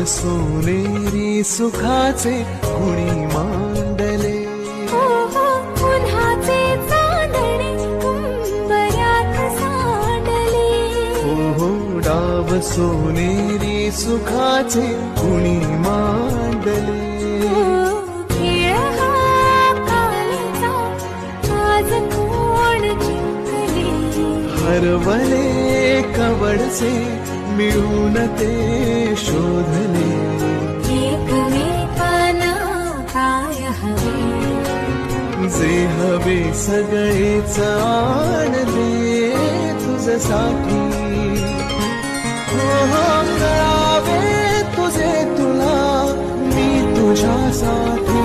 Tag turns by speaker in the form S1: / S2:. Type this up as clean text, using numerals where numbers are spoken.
S1: सोनेरी सुखाचे कुणी मांडले.
S2: उन्हाचे चांदणे उंबऱ्यात सांडले.
S1: हो डाव सोनेरी सुखाचे कुणी मांडले.
S2: खेळ हा कालीचा आज कोण जिंकले.
S1: हरवले कवडचे मिळून ते शोधले.
S2: एकमेकांना काय हवे,
S1: जे हवे सगळेच आणले तुझ्यासाठी. कळावे तुझे तुला मी तुझ्यासाठी.